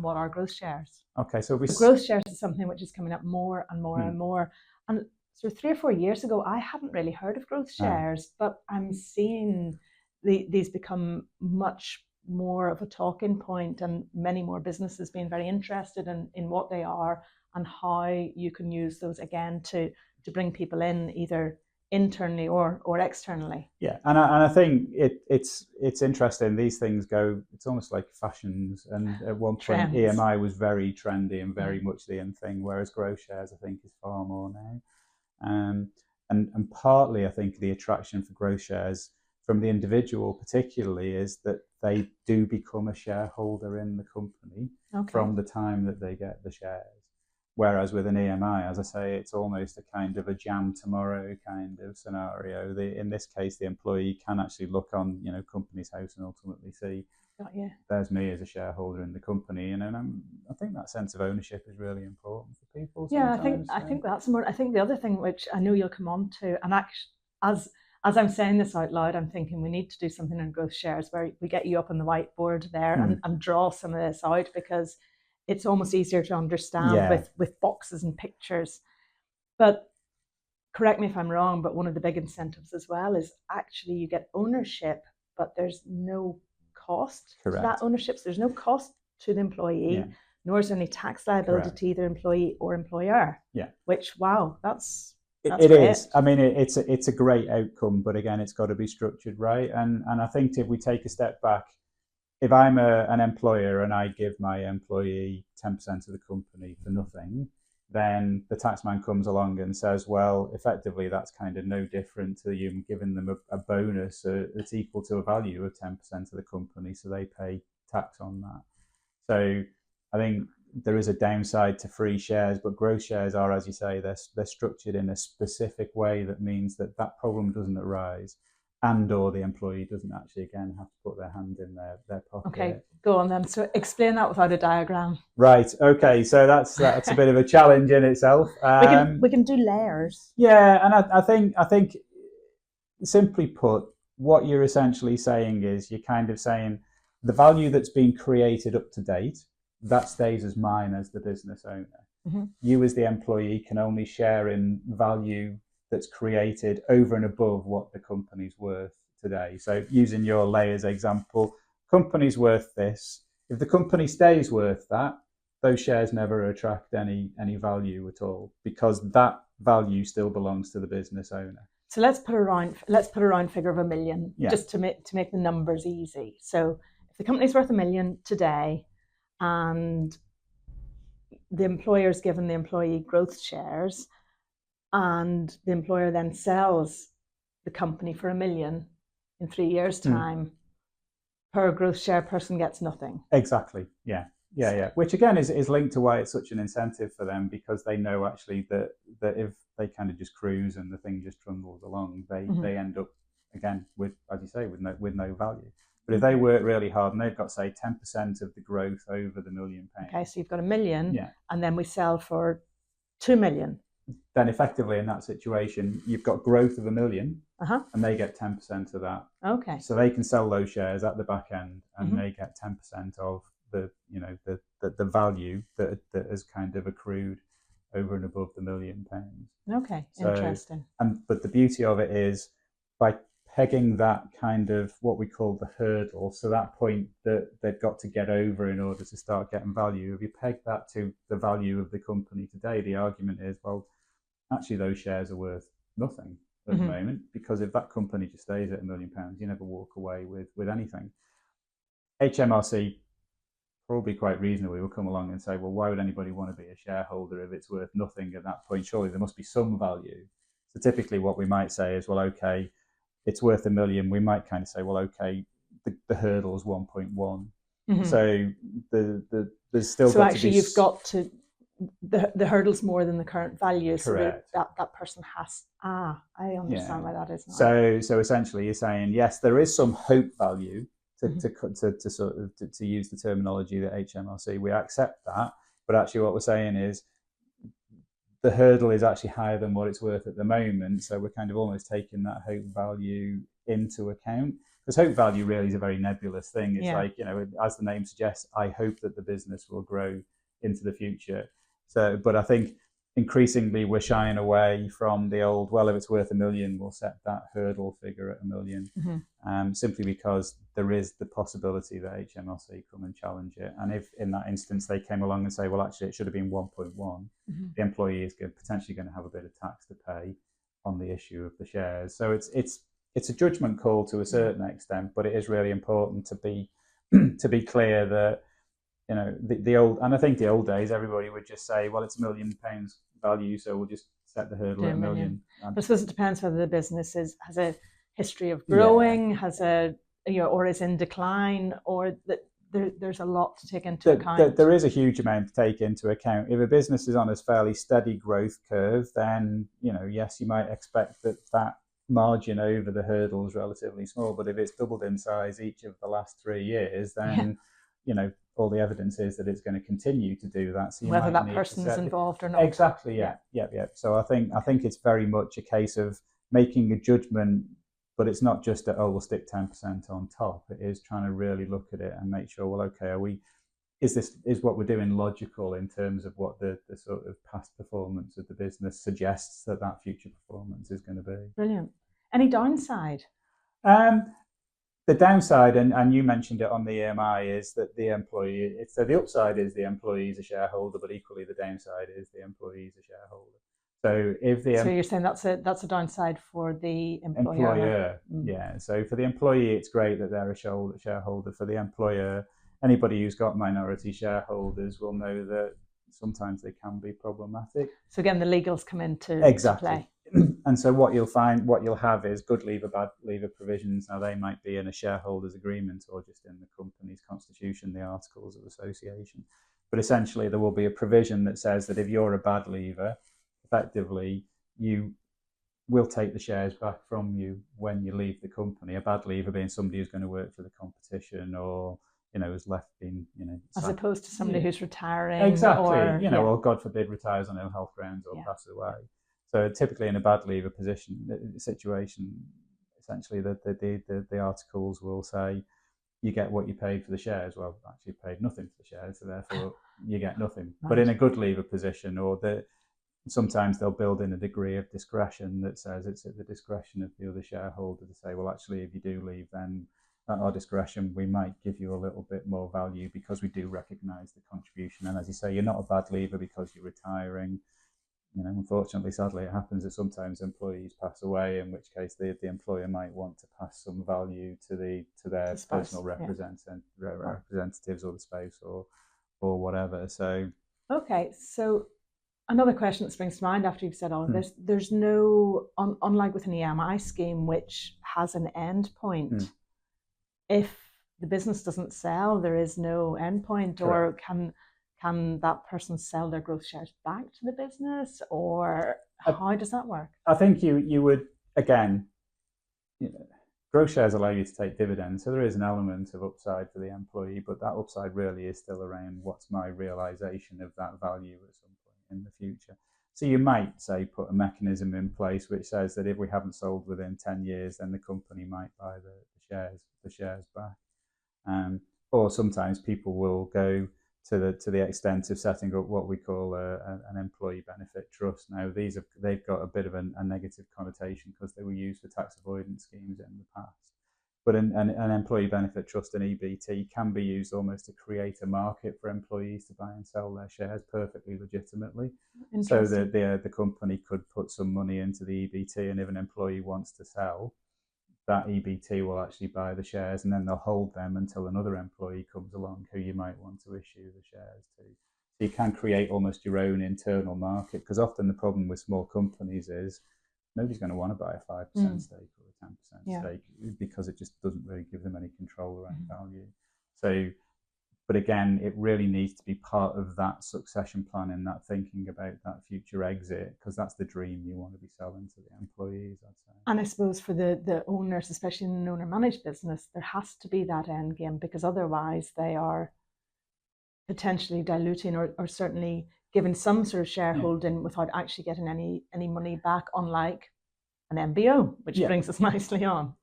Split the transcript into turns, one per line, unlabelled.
what are growth shares?
Okay, so
growth shares is something which is coming up more and more and more. And so 3 or 4 years ago, I hadn't really heard of growth shares, but I'm seeing these become much more of a talking point, and many more businesses being very interested in what they are and how you can use those again to bring people in, either internally or externally.
Yeah, and I think it's interesting. These things go. It's almost like fashions. And at one point,
Trends.
EMI was very trendy and very much the in thing, whereas growth shares, I think, is far more now. And partly, I think the attraction for growth shares from the individual, particularly, is that they do become a shareholder in the company from the time that they get the shares. Whereas with an EMI, as I say, it's almost a kind of a jam tomorrow kind of scenario. In this case, the employee can actually look on, Companies House and ultimately see, there's me as a shareholder in the company, and I think that sense of ownership is really important for people.
Yeah, I think that's more. I think the other thing, which I know you'll come on to, and actually, as I'm saying this out loud, I'm thinking we need to do something on growth shares where we get you up on the whiteboard there and draw some of this out, because it's almost easier to understand with boxes and pictures. But correct me if I'm wrong, but one of the big incentives as well is actually you get ownership, but there's no cost to that ownership. So there's no cost to the employee, nor is there any tax liability to either employee or employer.
Yeah.
Which, wow, that's
it is. I mean, it's a great outcome, but again, it's got to be structured right. And I think if we take a step back, if I'm an employer and I give my employee 10% of the company for nothing, then the taxman comes along and says, well, effectively, that's kind of no different to you giving them a bonus that's equal to a value of 10% of the company, so they pay tax on that. So I think there is a downside to free shares, but growth shares are, as you say, they're structured in a specific way that means that problem doesn't arise, and or the employee doesn't actually, again, have to put their hand in their pocket.
Okay, go on then. So explain that without a diagram.
Right, okay, so that's a bit of a challenge in itself.
We can do layers.
Yeah, and I think simply put, what you're essentially saying is you're kind of saying the value that's been created up to date, that stays as mine as the business owner.
Mm-hmm.
You as the employee can only share in value that's created over and above what the company's worth today. So using your layers example, company's worth this. If the company stays worth that, those shares never attract any value at all, because that value still belongs to the business owner.
So let's put a round figure of $1 million, just to make the numbers easy. So if the company's worth $1 million today, and the employer's given the employee growth shares, and the employer then sells the company for $1 million in 3 years' time, per growth share person gets nothing.
Exactly. Yeah. Which again is linked to why it's such an incentive for them, because they know actually that if they kind of just cruise and the thing just trundles along, they end up again with, as you say, with no value. But if they work really hard and they've got, say, 10% of the growth over the £1 million.
Okay, so you've got $1 million, and then we sell for $2 million.
Then effectively in that situation, you've got growth of $1 million, and they get 10% of that.
Okay.
So they can sell those shares at the back end, and they get 10% of the value that has kind of accrued over and above the £1 million.
Okay, so, interesting.
But the beauty of it is, by pegging that kind of what we call the hurdle, so that point that they've got to get over in order to start getting value, if you peg that to the value of the company today, the argument is, well, actually those shares are worth nothing at the moment, because if that company just stays at £1 million, you never walk away with anything. HMRC probably quite reasonably will come along and say, well, why would anybody want to be a shareholder if it's worth nothing at that point? Surely there must be some value. So typically what we might say is, well, okay, it's worth $1 million. We might kind of say, well, okay, the hurdle is 1.1. So there's still
so actually you've got to the hurdle's more than the current value.
Correct.
So that person has. I understand why that is.
So essentially, you're saying yes, there is some hope value to sort of to use the terminology that HMRC. We accept that, but actually, what we're saying is the hurdle is actually higher than what it's worth at the moment. So we're kind of almost taking that hope value into account. because hope value really is a very nebulous thing. It's
Yeah.
like, as the name suggests, I hope that the business will grow into the future. So, but I think increasingly we're shying away from the old, well, if it's worth $1 million, we'll set that hurdle figure at $1 million, simply because there is the possibility that HMRC come and challenge it. And if in that instance they came along and say, well, actually it should have been 1.1, the employee is potentially going to have a bit of tax to pay on the issue of the shares. So it's a judgment call to a certain extent, but it is really important to be clear that, the old, and I think the old days, everybody would just say, well, it's £1 million value, so we'll just set the hurdle at $1 million.
But I suppose it depends whether the business has a history of growing, has or is in decline, or that there's a lot to take into account.
There is a huge amount to take into account. If a business is on a fairly steady growth curve, then yes, you might expect that margin over the hurdle is relatively small. But if it's doubled in size each of the last 3 years, then all the evidence is that it's going to continue to do that. So
whether that person is involved or not.
Exactly. Yeah. So I think it's very much a case of making a judgment, but it's not just that, we'll stick 10% on top. It is trying to really look at it and make sure, well, okay, is what we're doing logical in terms of what the sort of past performance of the business suggests that future performance is going to be.
Brilliant. Any downside?
The downside, and you mentioned it on the EMI, is that the employee, so the upside is the employee is a shareholder, but equally the downside is the employee is a shareholder. So so
you're saying that's a downside for the employer.
Yeah. So for the employee, it's great that they're a shareholder. For the employer, anybody who's got minority shareholders will know that sometimes they can be problematic.
So again, the legals come into play.
And so what you'll have is good leaver, bad leaver provisions. Now they might be in a shareholders agreement or just in the company's constitution, the articles of association. But essentially there will be a provision that says that if you're a bad leaver, effectively you will take the shares back from you when you leave the company. A bad leaver being somebody who's going to work for the competition or has left being,
as opposed to somebody who's retiring.
Exactly. Or God forbid retires on ill health grounds or passes away. So typically in a bad leaver situation, essentially the articles will say you get what you paid for the shares. Well, actually you paid nothing for the shares, so therefore you get nothing. Right. But in a good leaver position, sometimes they'll build in a degree of discretion that says it's at the discretion of the other shareholder to say, well, actually, if you do leave, then at our discretion, we might give you a little bit more value because we do recognise the contribution. And as you say, you're not a bad leaver because you're retiring. Unfortunately, sadly, it happens that sometimes employees pass away, in which case the employer might want to pass some value to their personal representatives or the spouse or whatever. So
okay, so another question that springs to mind after you've said all of this: there's no, unlike with an EMI scheme which has an end point. If the business doesn't sell, there is no end point. Correct. Or can that person sell their growth shares back to the business, or how does that work?
I think you would, again, growth shares allow you to take dividends, so there is an element of upside for the employee, but that upside really is still around what's my realization of that value at some point in the future. So you might say put a mechanism in place which says that if we haven't sold within 10 years, then the company might buy the shares back. Or sometimes people will go to the extent of setting up what we call an employee benefit trust. Now they've got a bit of a negative connotation because they were used for tax avoidance schemes in the past. But an employee benefit trust, an EBT, can be used almost to create a market for employees to buy and sell their shares perfectly legitimately. So that the company could put some money into the EBT, and if an employee wants to sell, that EBT will actually buy the shares, and then they'll hold them until another employee comes along who you might want to issue the shares to. So you can create almost your own internal market, because often the problem with small companies is nobody's going to want to buy a 5% stake or a 10% stake because it just doesn't really give them any control around value. So, but again, it really needs to be part of that succession plan and that thinking about that future exit, because that's the dream you want to be selling to the employees, I'd say.
And I suppose for the owners, especially in an owner-managed business, there has to be that end game, because otherwise they are potentially diluting or certainly giving some sort of shareholding without actually getting any money back, unlike an MBO, which brings us nicely on.